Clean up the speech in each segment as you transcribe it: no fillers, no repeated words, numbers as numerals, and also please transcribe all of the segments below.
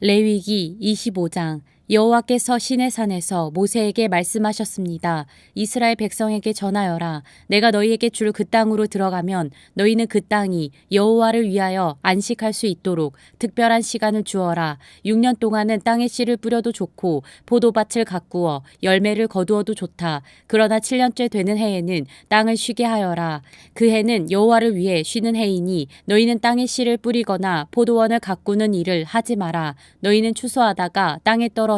레위기 25장. 여호와께서 시내산에서 모세에게 말씀하셨습니다. 이스라엘 백성에게 전하여라. 내가 너희에게 줄 그 땅으로 들어가면 너희는 그 땅이 여호와를 위하여 안식할 수 있도록 특별한 시간을 주어라. 6년 동안은 땅에 씨를 뿌려도 좋고 포도밭을 가꾸어 열매를 거두어도 좋다. 그러나 7년째 되는 해에는 땅을 쉬게 하여라. 그 해는 여호와를 위해 쉬는 해이니 너희는 땅에 씨를 뿌리거나 포도원을 가꾸는 일을 하지 마라. 너희는 추수하다가 땅에 떨어져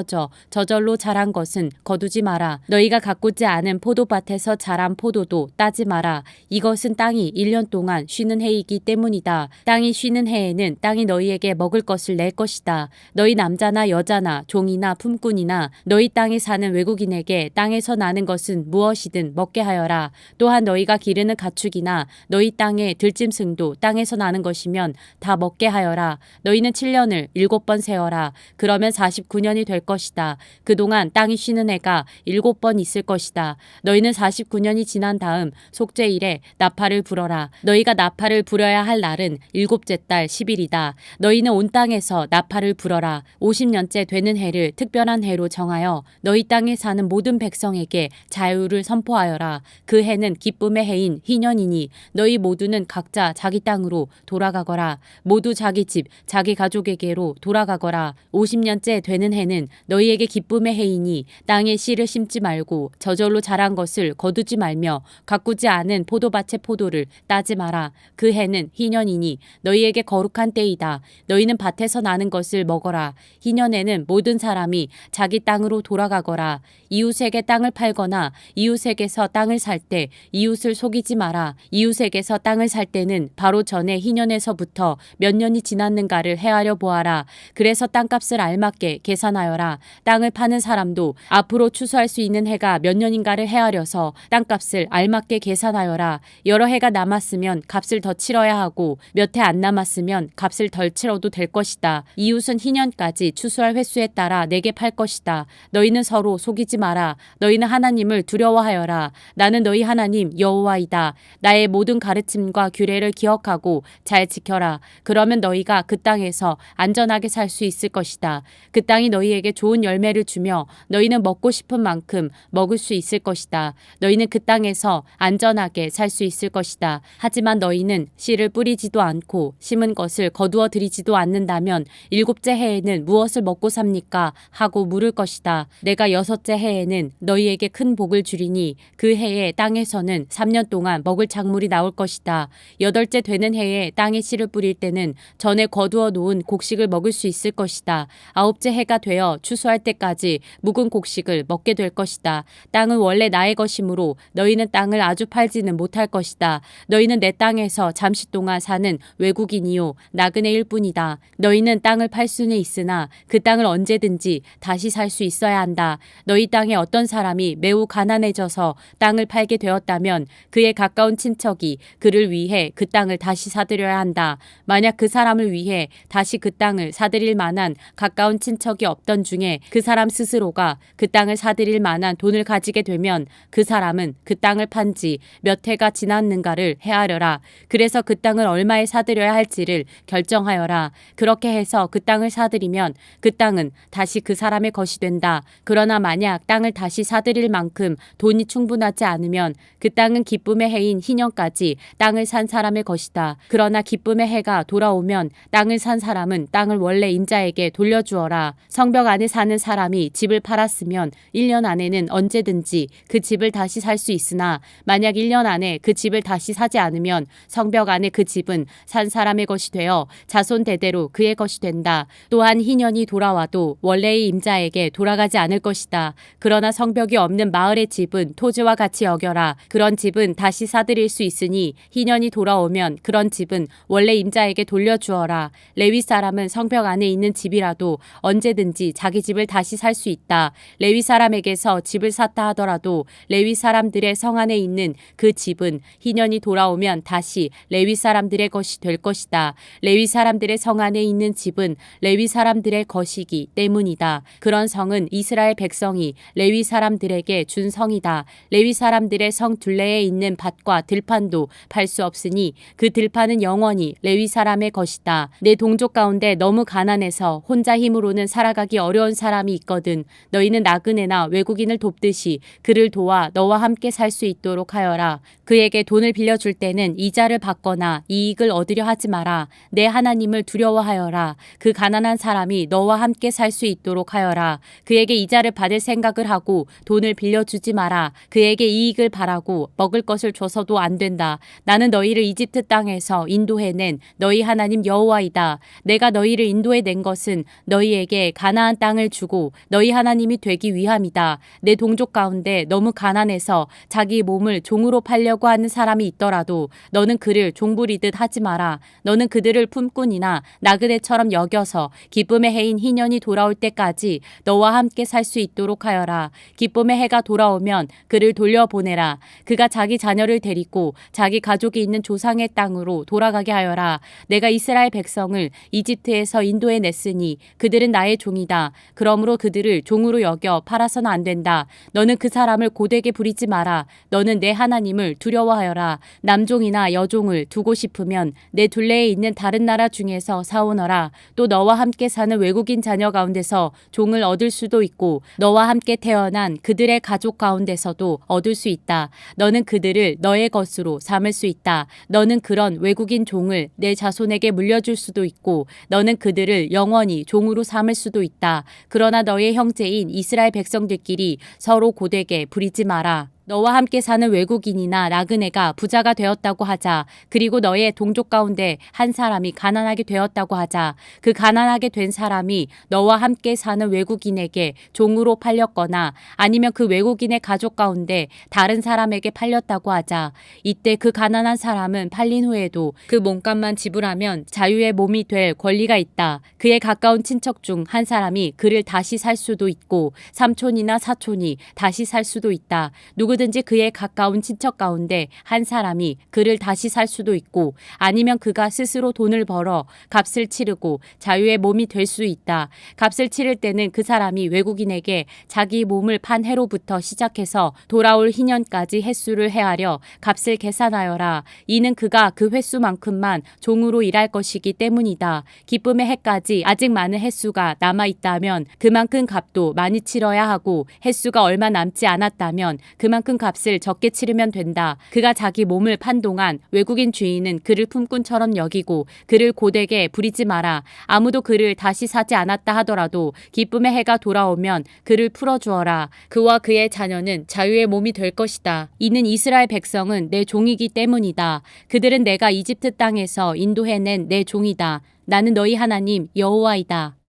저절로 자란 것은 거두지 마라. 너희가 가꾸지 않은 포도밭에서 자란 포도도 따지 마라. 이것은 땅이 1년 동안 쉬는 해이기 때문이다. 땅이 쉬는 해에는 땅이 너희에게 먹을 것을 낼 것이다. 너희 남자나 여자나 종이나 품꾼이나 너희 땅에 사는 외국인에게 땅에서 나는 것은 무엇이든 먹게 하여라. 또한 너희가 기르는 가축이나 너희 땅의 들짐승도 땅에서 나는 것이면 다 먹게 하여라. 너희는 7년을 7번 세어라. 그러면 49년이 될 것이다. 그동안 땅이 쉬는 해가 7번 있을 것이다. 너희는 49년이 지난 다음 속죄일에 나팔을 불어라. 너희가 나팔을 불어야 할 날은 7째 달 10일이다. 너희는 온 땅에서 나팔을 불어라. 50년째 되는 해를 특별한 해로 정하여 너희 땅에 사는 모든 백성에게 자유를 선포하여라. 그 해는 기쁨의 해인 희년이니 너희 모두는 각자 자기 땅으로 돌아가거라. 모두 자기 집, 자기 가족에게로 돌아가거라. 50년째 되는 해는 너희에게 기쁨의 해이니 땅에 씨를 심지 말고 저절로 자란 것을 거두지 말며 가꾸지 않은 포도밭의 포도를 따지 마라. 그 해는 희년이니 너희에게 거룩한 때이다. 너희는 밭에서 나는 것을 먹어라. 희년에는 모든 사람이 자기 땅으로 돌아가거라. 이웃에게 땅을 팔거나 이웃에게서 땅을 살 때 이웃을 속이지 마라. 이웃에게서 땅을 살 때는 바로 전에 희년에서부터 몇 년이 지났는가를 헤아려 보아라. 그래서 땅값을 알맞게 계산하여라. 땅을 파는 사람도 앞으로 추수할 수 있는 해가 몇 년인가를 헤아려서 땅값을 알맞게 계산하여라. 여러 해가 남았으면 값을 더 치러야 하고 몇 해 안 남았으면 값을 덜 치러도 될 것이다. 이웃은 희년까지 추수할 횟수에 따라 내게 팔 것이다. 너희는 서로 속이지 마라. 너희는 하나님을 두려워하여라. 나는 너희 하나님 여호와이다. 나의 모든 가르침과 규례를 기억하고 잘 지켜라. 그러면 너희가 그 땅에서 안전하게 살 수 있을 것이다. 그 땅이 너희에게 좋은 열매를 주며 너희는 먹고 싶은 만큼 먹을 수 있을 것이다. 너희는 그 땅에서 안전하게 살 수 있을 것이다. 하지만 너희는 씨를 뿌리지도 않고 심은 것을 거두어 들이지도 않는다면 7째 해에는 무엇을 먹고 삽니까? 하고 물을 것이다. 내가 6째 해에는 너희에게 큰 복을 주리니 그 해에 땅에서는 3년 동안 먹을 작물이 나올 것이다. 8째 되는 해에 땅에 씨를 뿌릴 때는 전에 거두어 놓은 곡식을 먹을 수 있을 것이다. 9째 해가 되어 추수할 때까지 묵은 곡식을 먹게 될 것이다. 땅은 원래 나의 것이므로 너희는 땅을 아주 팔지는 못할 것이다. 너희는 내 땅에서 잠시 동안 사는 외국인이요 나그네일 뿐이다. 너희는 땅을 팔 수는 있으나 그 땅을 언제든지 다시 살 수 있어야 한다. 너희 땅에 어떤 사람이 매우 가난해져서 땅을 팔게 되었다면 그의 가까운 친척이 그를 위해 그 땅을 다시 사들여야 한다. 만약 그 사람을 위해 다시 그 땅을 사들일 만한 가까운 친척이 없던 중에 그 사람 스스로가 그 땅을 사들일 만한 돈을 가지게 되면 그 사람은 그 땅을 판 지 몇 해가 지났는가를 헤아려라. 그래서 그 땅을 얼마에 사들여야 할지를 결정하여라. 그렇게 해서 그 땅을 사들이면 그 땅은 다시 그 사람의 것이 된다. 그러나 만약 땅을 다시 사들일 만큼 돈이 충분하지 않으면 그 땅은 기쁨의 해인 희년까지 땅을 산 사람의 것이다. 그러나 기쁨의 해가 돌아오면 땅을 산 사람은 땅을 원래 임자에게 돌려주어라. 성벽 안에 사는 사람이 집을 팔았으면 1년 안에는 언제든지 그 집을 다시 살 수 있으나 만약 1년 안에 그 집을 다시 사지 않으면 성벽 안에 그 집은 산 사람의 것이 되어 자손 대대로 그의 것이 된다. 또한 희년이 돌아와도 원래의 임자에게 돌아가지 않을 것이다. 그러나 성벽이 없는 마을의 집은 토지와 같이 여겨라. 그런 집은 다시 사들일 수 있으니 희년이 돌아오면 그런 집은 원래 임자에게 돌려주어라. 레위 사람은 성벽 안에 있는 집이라도 언제든지 자기 자기 집을 다시 살 수 있다. 레위 사람에게서 집을 샀다 하더라도 레위 사람들의 성 안에 있는 그 집은 희년이 돌아오면 다시 레위 사람들의 것이 될 것이다. 레위 사람들의 성 안에 있는 집은 레위 사람들의 것이기 때문이다. 그런 성은 이스라엘 백성이 레위 사람들에게 준 성이다. 레위 사람들의 성 둘레에 있는 밭과 들판도 팔 수 없으니 그 들판은 영원히 레위 사람의 것이다. 내 동족 가운데 너무 가난해서 혼자 힘으로는 살아가기 어려운 사람이 있거든. 너희는 나그네나 외국인을 돕듯이 그를 도와 너와 함께 살 수 있도록 하여라. 그에게 돈을 빌려줄 때는 이자를 받거나 이익을 얻으려 하지 마라. 내 하나님을 두려워하여라. 그 가난한 사람이 너와 함께 살 수 있도록 하여라. 그에게 이자를 받을 생각을 하고 돈을 빌려주지 마라. 그에게 이익을 바라고 먹을 것을 줘서도 안 된다. 나는 너희를 이집트 땅에서 인도해낸 너희 하나님 여호와이다. 내가 너희를 인도해낸 것은 너희에게 가나안 땅을 주고 너희 하나님이 되기 위함이다. 내 동족 가운데 너무 가난해서 자기 몸을 종으로 팔려고 하는 사람이 있더라도 너는 그를 종부리듯 하지 마라. 너는 그들을 품꾼이나 나그네처럼 여겨서 기쁨의 해인 희년이 돌아올 때까지 너와 함께 살 수 있도록 하여라. 기쁨의 해가 돌아오면 그를 돌려보내라. 그가 자기 자녀를 데리고 자기 가족이 있는 조상의 땅으로 돌아가게 하여라. 내가 이스라엘 백성을 이집트에서 인도해냈으니 그들은 나의 종이다. 그러므로 그들을 종으로 여겨 팔아서는 안 된다. 너는 그 사람을 고되게 부리지 마라. 너는 내 하나님을 두려워하여라. 남종이나 여종을 두고 싶으면 내 둘레에 있는 다른 나라 중에서 사오너라. 또 너와 함께 사는 외국인 자녀 가운데서 종을 얻을 수도 있고 너와 함께 태어난 그들의 가족 가운데서도 얻을 수 있다. 너는 그들을 너의 것으로 삼을 수 있다. 너는 그런 외국인 종을 내 자손에게 물려줄 수도 있고 너는 그들을 영원히 종으로 삼을 수도 있다. 그러나 너의 형제인 이스라엘 백성들끼리 서로 고되게 부리지 마라. 너와 함께 사는 외국인이나 나그네가 부자가 되었다고 하자. 그리고 너의 동족 가운데 한 사람이 가난하게 되었다고 하자. 그 가난하게 된 사람이 너와 함께 사는 외국인에게 종으로 팔렸거나 아니면 그 외국인의 가족 가운데 다른 사람에게 팔렸다고 하자. 이때 그 가난한 사람은 팔린 후에도 그 몸값만 지불하면 자유의 몸이 될 권리가 있다. 그의 가까운 친척 중 한 사람이 그를 다시 살 수도 있고 삼촌이나 사촌이 다시 살 수도 있다. 누구든지 그의 가까운 친척 가운데 한 사람이 그를 다시 살 수도 있고 아니면 그가 스스로 돈을 벌어 값을 치르고 자유의 몸이 될 수 있다. 값을 치를 때는 그 사람이 외국인에게 자기 몸을 판 해로부터 시작해서 돌아올 희년까지 횟수를 헤아려 값을 계산하여라. 이는 그가 그 횟수만큼만 종으로 일할 것이기 때문이다. 기쁨의 해까지 아직 많은 횟수가 남아있다면 그만큼 값도 많이 치러야 하고 횟수가 얼마 남지 않았다면 그만큼 값을 적게 치르면 된다. 그가 자기 몸을 판 동안 외국인 주인은 그를 품꾼처럼 여기고 그를 고되게 부리지 마라. 아무도 그를 다시 사지 않았다 하더라도 기쁨의 해가 돌아오면 그를 풀어주어라. 그와 그의 자녀는 자유의 몸이 될 것이다. 이는 이스라엘 백성은 내 종이기 때문이다. 그들은 내가 이집트 땅에서 인도해낸 내 종이다. 나는 너희 하나님 여호와이다.